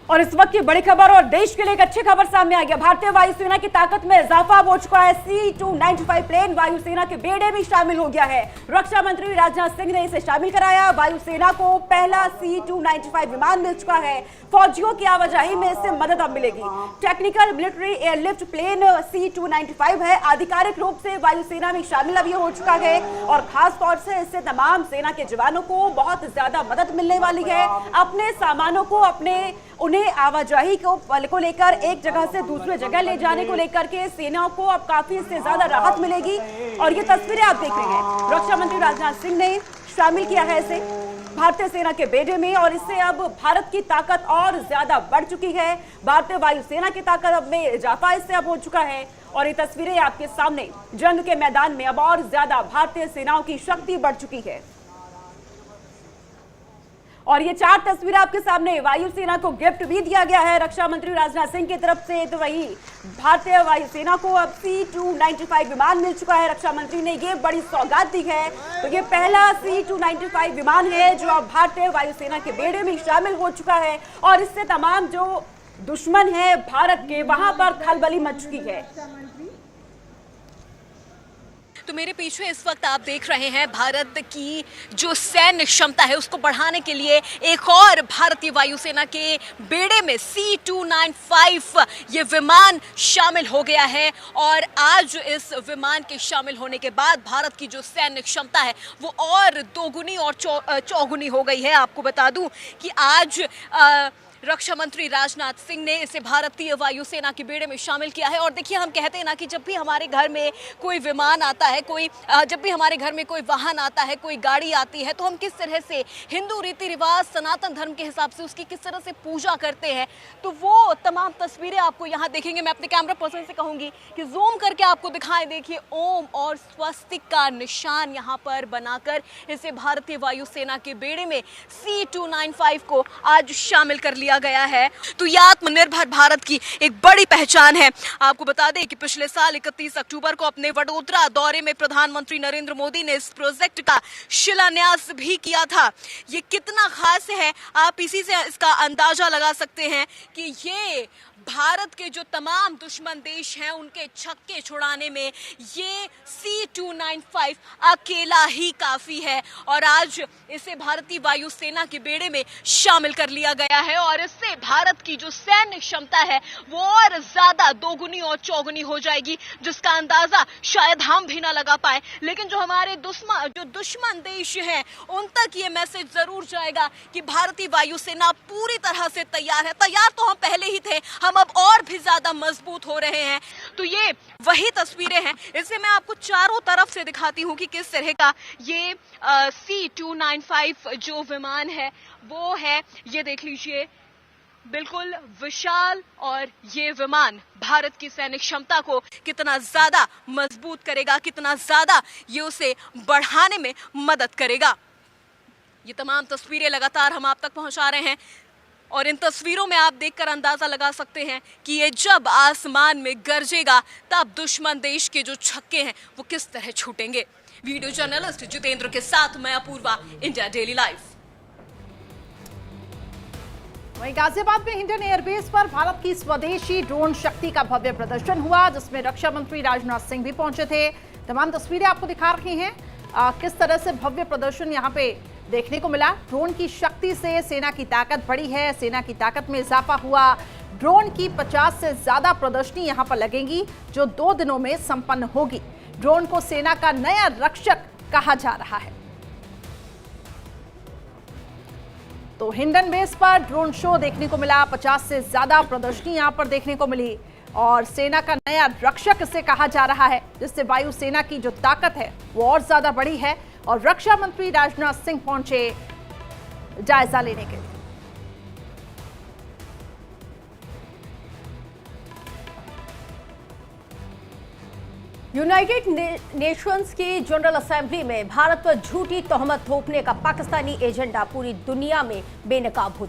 और इस वक्त की बड़ी खबर और देश के लिए एक अच्छी खबर सामने आ गया। भारतीय वायुसेना की ताकत में इजाफा हो चुका है। C-295 प्लेन वायुसेना के बेड़े में शामिल हो गया है। रक्षा मंत्री राजनाथ सिंह ने इसे शामिल कराया। वायुसेना को पहला C-295 विमान मिल चुका है। फौजियों की आवाजाही में इससे मदद अब मिलेगी। Technical military airlift plane C-295 है। आधिकारिक रूप से वायुसेना में शामिल अब ये हो चुका है और खास तौर से इससे तमाम सेना के जवानों को बहुत ज्यादा मदद मिलने वाली है। अपने सामानों को उन्हें आवाजाही को लेकर एक जगह से दूसरे जगह ले जाने को लेकर के सेना को अब काफी इससे ज्यादा राहत मिलेगी। और ये तस्वीरें आप देख रहे हैं, रक्षा मंत्री राजनाथ सिंह ने शामिल किया है इसे भारतीय सेना के बेड़े में और इससे अब भारत की ताकत और ज्यादा बढ़ चुकी है। भारतीय वायुसेना की ताकत अब में इजाफा इससे अब हो चुका है और ये तस्वीरें आपके सामने जंग के मैदान में अब और ज्यादा भारतीय सेनाओं की शक्ति बढ़ चुकी है। और ये 4 तस्वीरें आपके सामने वायुसेना को गिफ्ट भी दिया गया है रक्षा मंत्री राजनाथ सिंह की तरफ से। तो वही भारतीय वायुसेना को अब C-295 विमान मिल चुका है। रक्षा मंत्री ने ये बड़ी सौगात दी है। तो ये पहला C-295 विमान है जो अब भारतीय वायुसेना के बेड़े में शामिल हो चुका है और इससे तमाम जो दुश्मन है भारत के वहां पर खलबली मच चुकी है। तो मेरे पीछे इस वक्त आप देख रहे हैं भारत की जो सैन्य क्षमता है उसको बढ़ाने के लिए एक और भारतीय वायुसेना के बेड़े में C-295 ये विमान शामिल हो गया है। और आज इस विमान के शामिल होने के बाद भारत की जो सैन्य क्षमता है वो और दोगुनी और चौगुनी हो गई है। आपको बता दूं कि आज रक्षा मंत्री राजनाथ सिंह ने इसे भारतीय वायुसेना के बेड़े में शामिल किया है। और देखिए, हम कहते हैं ना कि जब भी हमारे घर में कोई विमान आता है, जब भी हमारे घर में कोई वाहन आता है, कोई गाड़ी आती है, तो हम किस तरह से हिंदू रीति रिवाज सनातन धर्म के हिसाब से उसकी किस तरह से पूजा करते हैं। तो वो तमाम तस्वीरें आपको यहाँ देखेंगे। मैं अपने कैमरा पर्सन से कहूँगी कि जूम करके आपको दिखाएं। देखिए, ओम और स्वस्तिक का निशान यहाँ पर बनाकर इसे भारतीय वायुसेना के बेड़े में C-295 को आज शामिल कर लिया गया है। तो यह आत्मनिर्भर भारत की एक बड़ी पहचान है। आपको बता दें कि पिछले साल 31 अक्टूबर को अपने वडोदरा दौरे में प्रधानमंत्री नरेंद्र मोदी ने इस प्रोजेक्ट का शिलान्यास भी किया था। ये कितना खास है आप इसी से इसका अंदाजा लगा सकते हैं कि ये भारत के जो तमाम दुश्मन देश हैं उनके छक्के छुड़ाने में ये C-295 अकेला ही काफी है। और आज इसे भारतीय वायुसेना के बेड़े में शामिल कर लिया गया है और इससे भारत की जो सैन्य क्षमता है वो और ज्यादा दोगुनी और चौगुनी हो जाएगी, जिसका अंदाजा शायद हम भी ना लगा पाए। लेकिन जो हमारे दुश्मन देश हैं उन तक ये मैसेज जरूर जाएगा कि भारतीय वायुसेना पूरी तरह से तैयार है। तैयार तो हम पहले ही थे, हम अब और भी ज्यादा मजबूत हो रहे हैं। तो ये वही तस्वीरें हैं। इसे मैं आपको चारों तरफ से दिखाती हूँ कि किस तरह का ये C-295 जो विमान है वो है। ये देख लीजिए, बिल्कुल विशाल। और ये विमान भारत की सैन्य क्षमता को कितना ज्यादा मजबूत करेगा, कितना ज्यादा ये उसे बढ़ाने में मदद करेगा। ये तमाम तस्वीरें लगातार हम आप तक पहुंचा रहे हैं और इन तस्वीरों में आप देखकर अंदाजा लगा सकते हैं कि ये जब आसमान में गरजेगा तब दुश्मन देश के जो छक्के हैं वो किस तरह छूटेंगे। वीडियो जर्नलिस्ट जितेंद्र के साथ मैं अपूर्वा, इंडिया डेली लाइव। वहीं गाजियाबाद में इंडियन एयरबेस पर भारत की स्वदेशी ड्रोन शक्ति का भव्य प्रदर्शन हुआ, जिसमें रक्षा मंत्री राजनाथ सिंह भी पहुंचे थे। तमाम तस्वीरें आपको दिखा रही हैं किस तरह से भव्य प्रदर्शन यहाँ पे देखने को मिला। ड्रोन की शक्ति से सेना की ताकत बढ़ी है, सेना की ताकत में इजाफा हुआ। ड्रोन की 50 से ज्यादा प्रदर्शनी यहाँ पर लगेंगी जो 2 दिनों में संपन्न होगी। ड्रोन को सेना का नया रक्षक कहा जा रहा है। तो हिंडन बेस पर ड्रोन शो देखने को मिला, 50 से ज्यादा प्रदर्शनी यहाँ पर देखने को मिली और सेना का नया रक्षक इसे कहा जा रहा है, जिससे वायुसेना की जो ताकत है वो और ज्यादा बढ़ी है। और रक्षा मंत्री राजनाथ सिंह पहुंचे जायजा लेने के लिए। यूनाइटेड नेशंस की जनरल असेंबली में भारत पर झूठी तोहमत थोपने का पाकिस्तानी एजेंडा पूरी दुनिया में बेनकाब हो